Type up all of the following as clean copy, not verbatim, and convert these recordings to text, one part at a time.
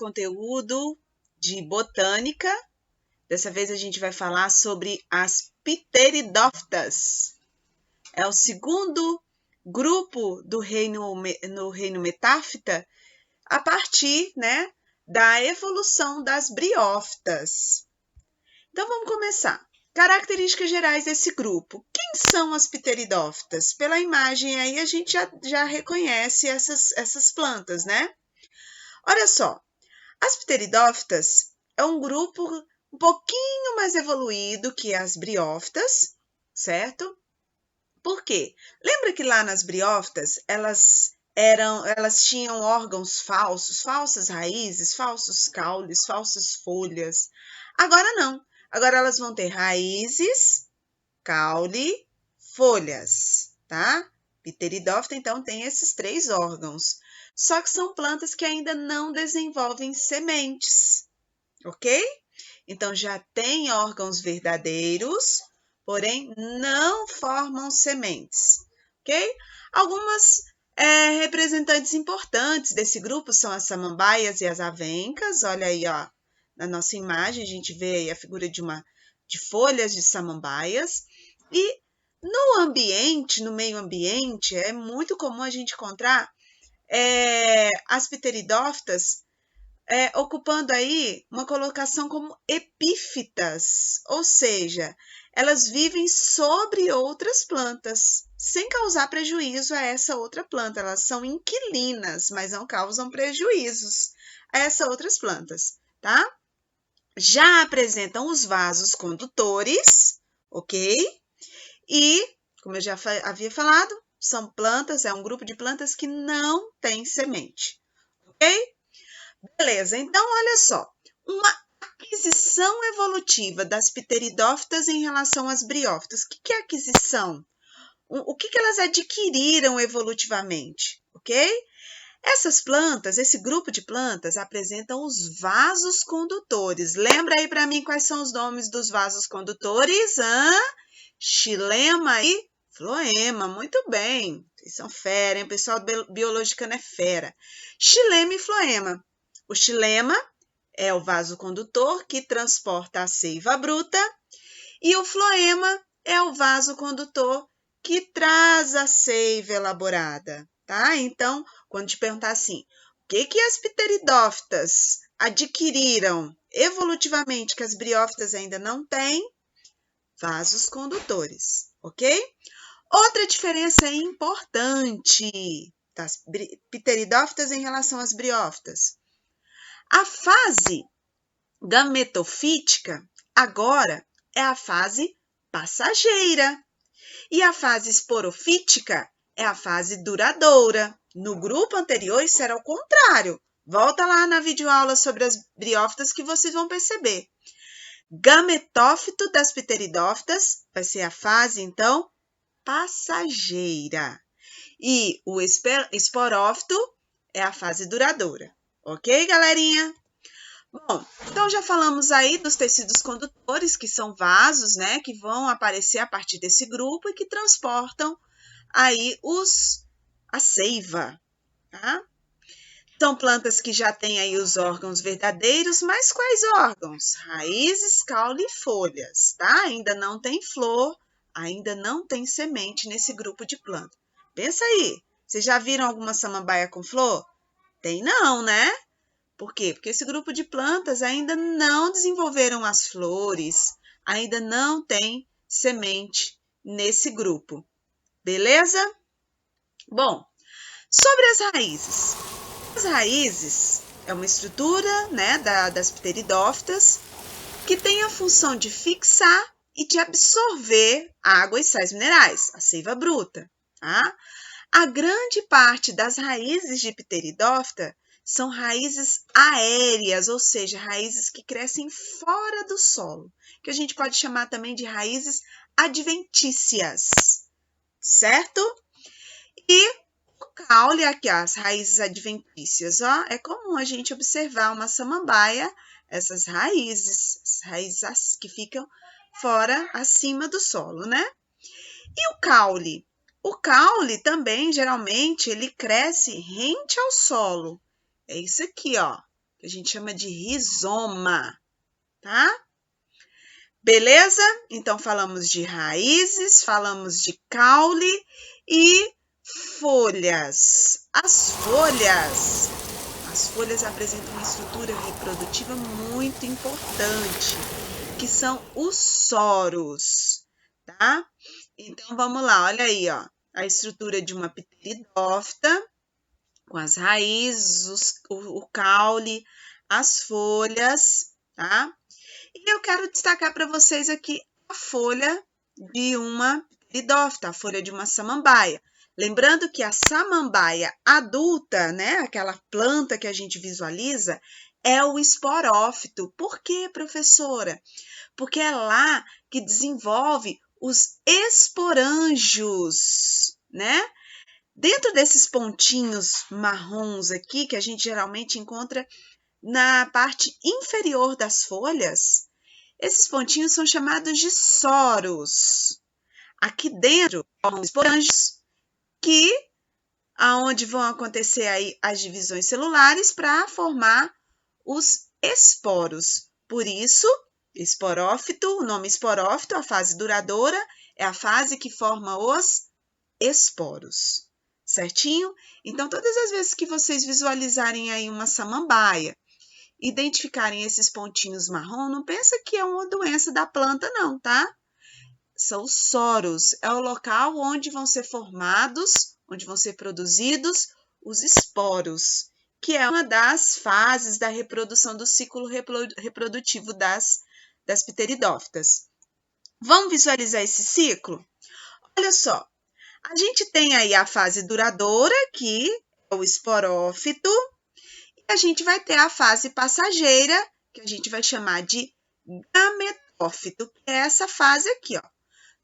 conteúdo de botânica. Dessa vez a gente vai falar sobre as pteridófitas. É o segundo grupo no reino metáfita a partir, da evolução das briófitas. Então vamos começar. Características gerais desse grupo. Quem são as pteridófitas? Pela imagem aí a gente já reconhece essas plantas, né? Olha só, as pteridófitas é um grupo um pouquinho mais evoluído que as briófitas, certo? Por quê? Lembra que lá nas briófitas elas tinham órgãos falsos, falsas raízes, falsos caules, falsas folhas. Agora não. Agora elas vão ter raízes, caule, folhas, tá? Pteridófita, então, tem esses 3 órgãos. Só que são plantas que ainda não desenvolvem sementes, ok? Então, já tem órgãos verdadeiros, porém não formam sementes, ok? Algumas representantes importantes desse grupo são as samambaias e as avencas. Olha aí, ó, na nossa imagem a gente vê aí a figura de folhas de samambaias. E no meio ambiente, é muito comum a gente encontrar as pteridófitas ocupando aí uma colocação como epífitas, ou seja, elas vivem sobre outras plantas, sem causar prejuízo a essa outra planta. Elas são inquilinas, mas não causam prejuízos a essas outras plantas, tá? Já apresentam os vasos condutores, ok? E, como eu já havia falado, são plantas, é um grupo de plantas que não tem semente, ok? Beleza, então olha só, uma aquisição evolutiva das pteridófitas em relação às briófitas. O que é aquisição? O que elas adquiriram evolutivamente, ok? Essas plantas, esse grupo de plantas, apresentam os vasos condutores. Lembra aí para mim quais são os nomes dos vasos condutores? Xilema e floema. Muito bem, vocês são fera, hein? O pessoal biologicano é fera. Xilema e floema. O xilema é o vaso condutor que transporta a seiva bruta e o floema é o vaso condutor que traz a seiva elaborada, tá? Então, quando te perguntar assim, o que as pteridófitas adquiriram evolutivamente que as briófitas ainda não têm? Vasos condutores, ok? Outra diferença importante das pteridófitas em relação às briófitas. A fase gametofítica agora é a fase passageira e a fase esporofítica é a fase duradoura. No grupo anterior isso era o contrário. Volta lá na videoaula sobre as briófitas que vocês vão perceber. Gametófito das pteridófitas vai ser a fase, então, passageira. E o esporófito é a fase duradoura. Ok, galerinha? Bom, então já falamos aí dos tecidos condutores, que são vasos, que vão aparecer a partir desse grupo e que transportam aí a seiva, tá? São plantas que já têm aí os órgãos verdadeiros, mas quais órgãos? Raízes, caule e folhas, tá? Ainda não tem flor, ainda não tem semente nesse grupo de plantas. Pensa aí, vocês já viram alguma samambaia com flor? Tem não, né? Por quê? Porque esse grupo de plantas ainda não desenvolveram as flores, ainda não tem semente nesse grupo. Beleza? Bom, sobre as raízes. As raízes é uma estrutura, das pteridófitas que tem a função de fixar e de absorver água e sais minerais, a seiva bruta, tá? A grande parte das raízes de pteridófita são raízes aéreas, ou seja, raízes que crescem fora do solo, que a gente pode chamar também de raízes adventícias, certo? E o caule, aqui, ó, as raízes adventícias, ó, é comum a gente observar uma samambaia, essas raízes que ficam fora, acima do solo, né? E o caule? O caule também, geralmente, ele cresce rente ao solo. É isso aqui, ó. que a gente chama de rizoma, tá? Beleza? Então, falamos de raízes, falamos de caule e folhas. As folhas apresentam uma estrutura reprodutiva muito importante, que são os soros, tá? Então, vamos lá, olha aí, ó, a estrutura de uma pteridófita, com as raízes, o caule, as folhas, tá? E eu quero destacar para vocês aqui a folha de uma pteridófita, a folha de uma samambaia. Lembrando que a samambaia adulta, né, aquela planta que a gente visualiza, é o esporófito. Por quê, professora? Porque é lá que desenvolve os esporângios, né? Dentro desses pontinhos marrons aqui, que a gente geralmente encontra na parte inferior das folhas, esses pontinhos são chamados de soros. Aqui dentro, os esporângios, aonde vão acontecer aí as divisões celulares para formar os esporos. Por isso, esporófito, o nome esporófito, a fase duradoura, é a fase que forma os esporos. Certinho? Então, todas as vezes que vocês visualizarem aí uma samambaia, identificarem esses pontinhos marrom, não pensa que é uma doença da planta, não, tá? São os soros, é o local onde vão ser formados, onde vão ser produzidos os esporos, que é uma das fases da reprodução do ciclo reprodutivo das pteridófitas. Vamos visualizar esse ciclo? Olha só, a gente tem aí a fase duradoura, que é o esporófito, e a gente vai ter a fase passageira, que a gente vai chamar de gametófito, que é essa fase aqui, ó.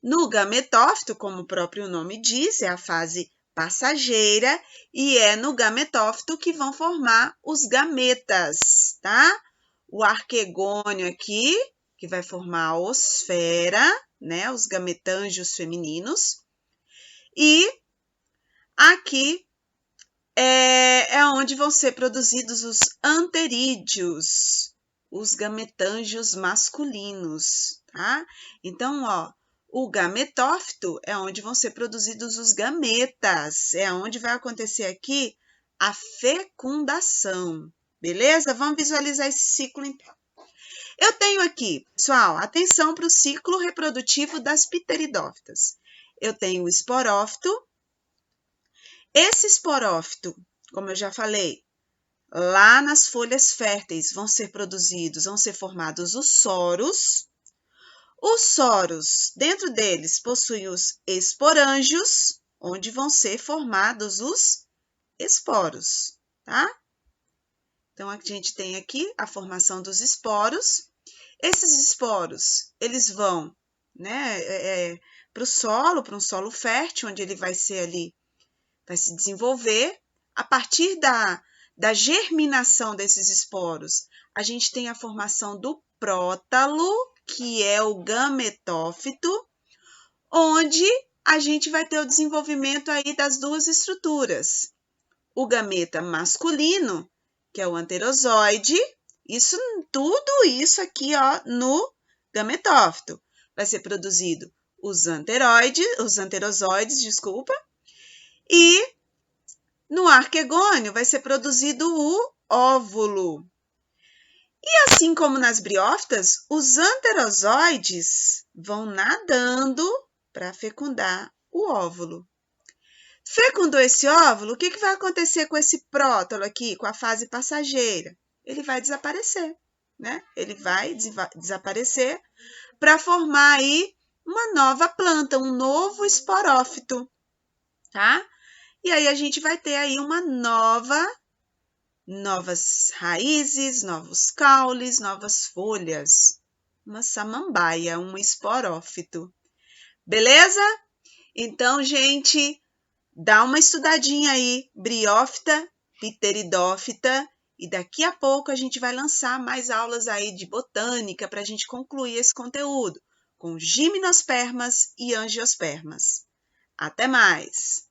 No gametófito, como o próprio nome diz, é a fase passageira, e é no gametófito que vão formar os gametas, tá? O arquegônio aqui, que vai formar a osfera, né? Os gametângios femininos. E aqui é onde vão ser produzidos os anterídeos, os gametângios masculinos, tá? Então, ó, o gametófito é onde vão ser produzidos os gametas, é onde vai acontecer aqui a fecundação, beleza? Vamos visualizar esse ciclo, então. Eu tenho aqui, pessoal, atenção para o ciclo reprodutivo das pteridófitas. Eu tenho o esporófito. Esse esporófito, como eu já falei, lá nas folhas férteis vão ser formados os soros. Os soros, dentro deles, possuem os esporângios, onde vão ser formados os esporos, tá? Então, a gente tem aqui a formação dos esporos. Esses esporos, eles vão, né, para um solo fértil, onde ele vai ser ali, vai se desenvolver. A partir da germinação desses esporos, a gente tem a formação do prótalo, que é o gametófito, onde a gente vai ter o desenvolvimento aí das duas estruturas. O gameta masculino, que é o anterozoide, tudo isso aqui, ó, no gametófito. Vai ser produzido os anterozoides, desculpa, e no arquegônio vai ser produzido o óvulo. E assim como nas briófitas, os anterozoides vão nadando para fecundar o óvulo. Fecundou esse óvulo, o que vai acontecer com esse prótalo aqui, com a fase passageira? Ele vai desaparecer, né? Ele vai desaparecer para formar aí uma nova planta, um novo esporófito, tá? E aí a gente vai ter aí novas raízes, novos caules, novas folhas, uma samambaia, um esporófito. Beleza? Então, gente, dá uma estudadinha aí, briófita, pteridófita, e daqui a pouco a gente vai lançar mais aulas aí de botânica para a gente concluir esse conteúdo com gimnospermas e angiospermas. Até mais!